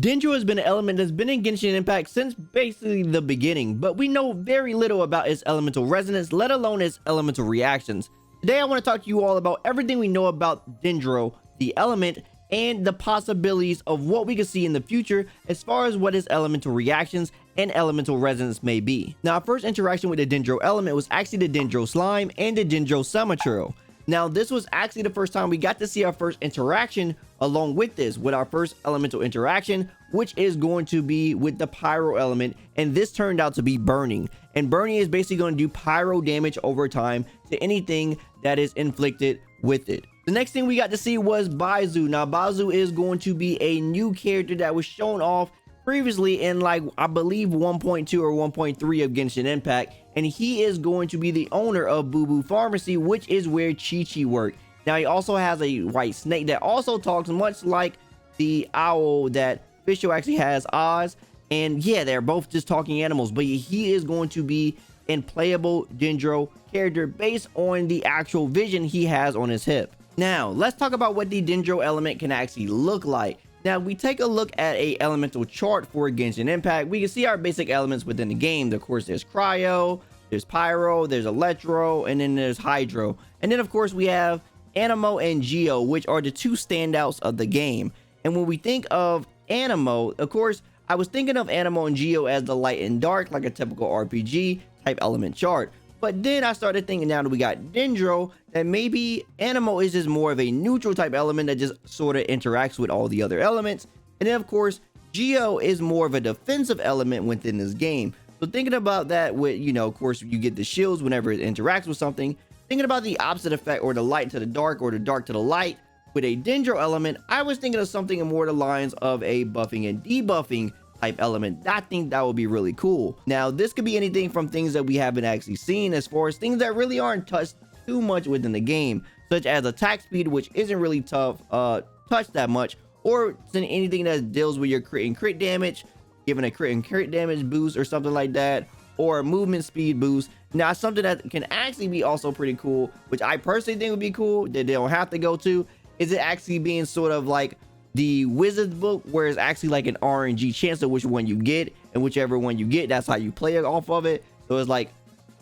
Dendro has been an element that's been in Genshin Impact since basically the beginning, but we know very little about its elemental resonance, let alone its elemental reactions. Today I want to talk to you all about everything we know about Dendro, the element, and the possibilities of what we could see in the future as far as what its elemental reactions and elemental resonance may be. Now, our first interaction with the Dendro element was actually the Dendro slime and the Dendro Summitro. Now, this was actually the first time we got to see our first interaction along with this, with our first elemental interaction, which is going to be with the pyro element, and this turned out to be burning. And burning is basically going to do pyro damage over time to anything that is inflicted with it. The next thing we got to see was Bazi. Now, Bazi is going to be a new character that was shown off previously in, like, I believe 1.2 or 1.3 of Genshin Impact, and he is going to be the owner of Boo Boo Pharmacy, which is where Chi-Chi worked. Now, he also has a white snake that also talks much like the owl that Fisho actually has, Oz, and yeah, they're both just talking animals, but he is going to be an playable Dendro character based on the actual vision he has on his hip. Now, let's talk about what the Dendro element can actually look like. Now, we take a look at a elemental chart for Genshin Impact. We can see our basic elements within the game. Of course, there's Cryo, there's Pyro, there's Electro, and then there's Hydro. And then, of course, we have Anemo and Geo, which are the two standouts of the game. And when we think of Anemo, of course, I was thinking of Anemo and Geo as the light and dark, like a typical RPG type element chart. But then I started thinking, now that we got Dendro, that maybe Anemo is just more of a neutral type element that just sort of interacts with all the other elements. And then, of course, Geo is more of a defensive element within this game. So thinking about that with, you know, of course, you get the shields whenever it interacts with something. Thinking about the opposite effect, or the light to the dark, or the dark to the light, with a Dendro element, I was thinking of something more the lines of a buffing and debuffing type element. I think that would be really cool. Now, this could be anything from things that we haven't actually seen, as far as things that really aren't touched too much within the game, such as attack speed, which isn't really touched that much, or anything that deals with your crit and crit damage, giving a crit and crit damage boost or something like that, or a movement speed boost. Now, something that can actually be also pretty cool, which I personally think would be cool, that they don't have to go to, is it actually being sort of like the Wizard's book, where it's actually like an RNG chance of which one you get, and whichever one you get, that's how you play it off of it. So it's like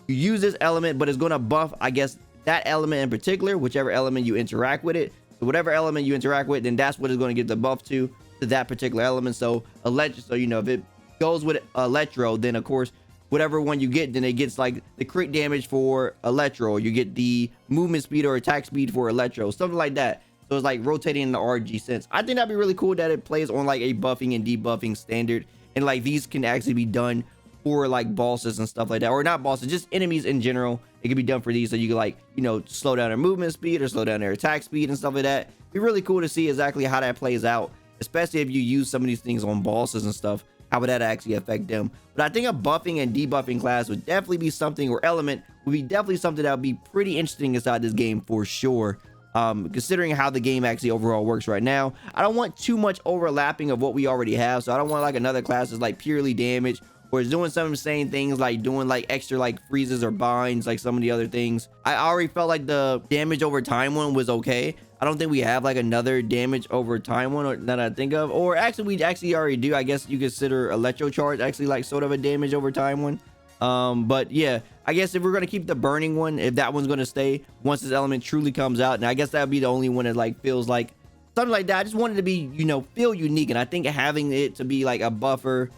you use this element, but it's going to buff, I guess, that element in particular, whichever element you interact with it. So whatever element you interact with, then that's what is going to give the buff to that particular element. So so you know, if it goes with Electro, then of course whatever one you get, then it gets like the crit damage for Electro, or you get the movement speed or attack speed for Electro, something like that. So it's like rotating in the RG sense. I think that'd be really cool that it plays on like a buffing and debuffing standard, and like these can actually be done for like bosses and stuff like that, or not bosses, just enemies in general. It can be done for these, so you can, like, you know, slow down their movement speed or slow down their attack speed and stuff like that. It'd be really cool to see exactly how that plays out, especially if you use some of these things on bosses and stuff. How would that actually affect them? But I think a buffing and debuffing class would definitely be something, or element would be definitely something that would be pretty interesting inside this game for sure. Considering how the game actually overall works right now, I don't want too much overlapping of what we already have. So I don't want like another class that's like purely damage, or is doing some of the same things, like doing like extra like freezes or binds, like some of the other things. I already felt like the damage over time one was okay. I don't think we have like another damage over time one that I think of, or actually we actually already do. I guess you consider Electro Charge actually like sort of a damage over time one. But yeah, I guess if we're going to keep the burning one, if that one's going to stay once this element truly comes out, and I guess that would be the only one that like feels like something like that. I just wanted to be, you know, feel unique, and I think having it to be like a buffer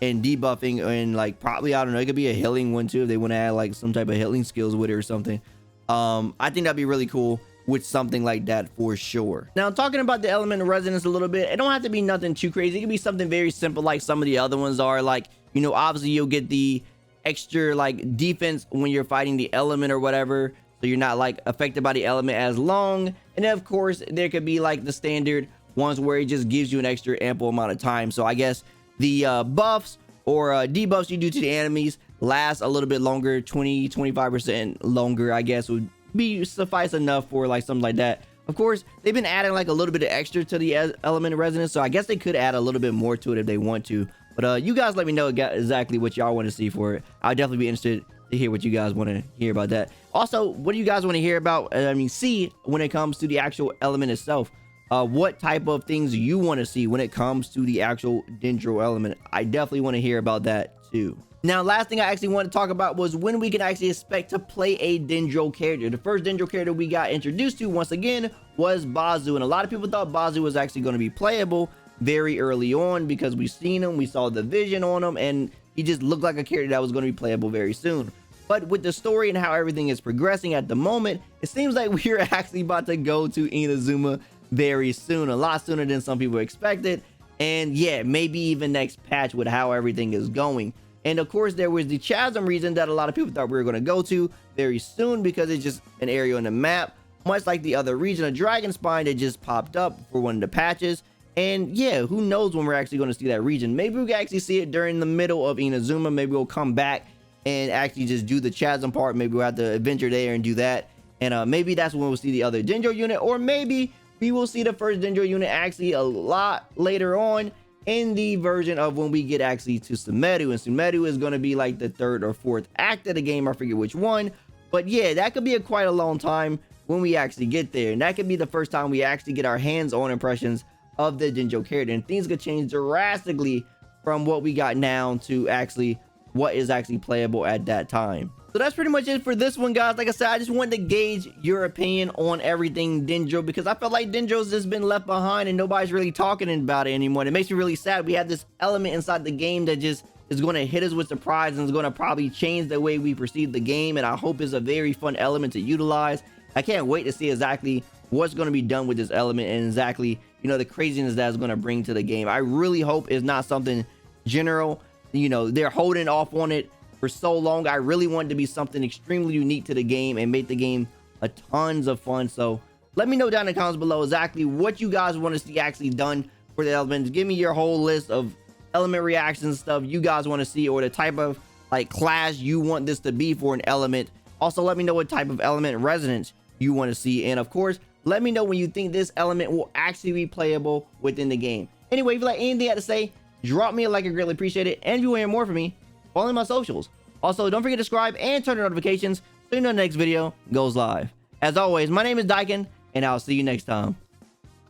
and debuffing, and like probably, I don't know, it could be a healing one too if they want to add like some type of healing skills with it or something. I think that'd be really cool with something like that for sure. Now, talking about the element of resonance a little bit, it don't have to be nothing too crazy. It could be something very simple like some of the other ones are. Like, you know, obviously you'll get the extra like defense when you're fighting the element or whatever, so you're not like affected by the element as long. And then of course there could be like the standard ones where it just gives you an extra ample amount of time. So I guess the buffs or debuffs you do to the enemies last a little bit longer, 20-25% longer, I guess would be suffice enough for like something like that. Of course, they've been adding like a little bit of extra to the element of resonance, so I guess they could add a little bit more to it if they want to. But you guys let me know exactly what y'all want to see for it. I'll definitely be interested to hear what you guys want to hear about that. Also, what do you guys want to hear about, see when it comes to the actual element itself? what type of things you want to see when it comes to the actual Dendro element. I definitely want to hear about that too. Now, last thing I actually want to talk about was when we can actually expect to play a Dendro character. The first Dendro character we got introduced to once again was Bazi, and a lot of people thought Bazi was actually going to be playable very early on because we seen him, we saw the vision on him, and he just looked like a character that was going to be playable very soon. But with the story and how everything is progressing at the moment, it seems like we're actually about to go to Inazuma very soon, a lot sooner than some people expected. And yeah, maybe even next patch with how everything is going. And of course, there was the chasm region that a lot of people thought we were going to go to very soon because it's just an area on the map, much like the other region of Dragon Spine that just popped up for one of the patches. And yeah, who knows when we're actually going to see that region. Maybe we can actually see it during the middle of Inazuma. Maybe we'll come back and actually just do the chasm part. Maybe we'll have to adventure there and do that. And maybe that's when we'll see the other Dendro unit, or maybe we will see the first Dendro unit actually a lot later on in the version of when we get actually to Sumeru. And Sumeru is going to be like the 3rd or 4th act of the game. I forget which one. But yeah, that could be quite a long time when we actually get there. And that could be the first time we actually get our hands-on impressions of the Dendro character. And things could change drastically from what we got now to actually what is actually playable at that time. So that's pretty much it for this one, guys. Like I said, I just wanted to gauge your opinion on everything Dendro because I felt like Dendro's just been left behind and nobody's really talking about it anymore. It makes me really sad. We have this element inside the game that just is going to hit us with surprise and is going to probably change the way we perceive the game, and I hope it's a very fun element to utilize. I can't wait to see exactly what's going to be done with this element and exactly, you know, the craziness that it's going to bring to the game. I really hope it's not something general. You know, they're holding off on it for so long. I really want it to be something extremely unique to the game and make the game a tons of fun. So let me know down in the comments below exactly what you guys want to see actually done for the elements. Give me your whole list of element reactions stuff you guys want to see, or the type of like class you want this to be for an element. Also, let me know what type of element resonance you want to see, and of course, let me know when you think this element will actually be playable within the game. Anyway, if you like anything I had to say, drop me a like. I greatly appreciate it. And if you want to hear more from me, follow my socials. Also, don't forget to subscribe and turn on notifications so you know the next video goes live. As always, my name is Daikin, and I'll see you next time.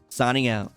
Signing out.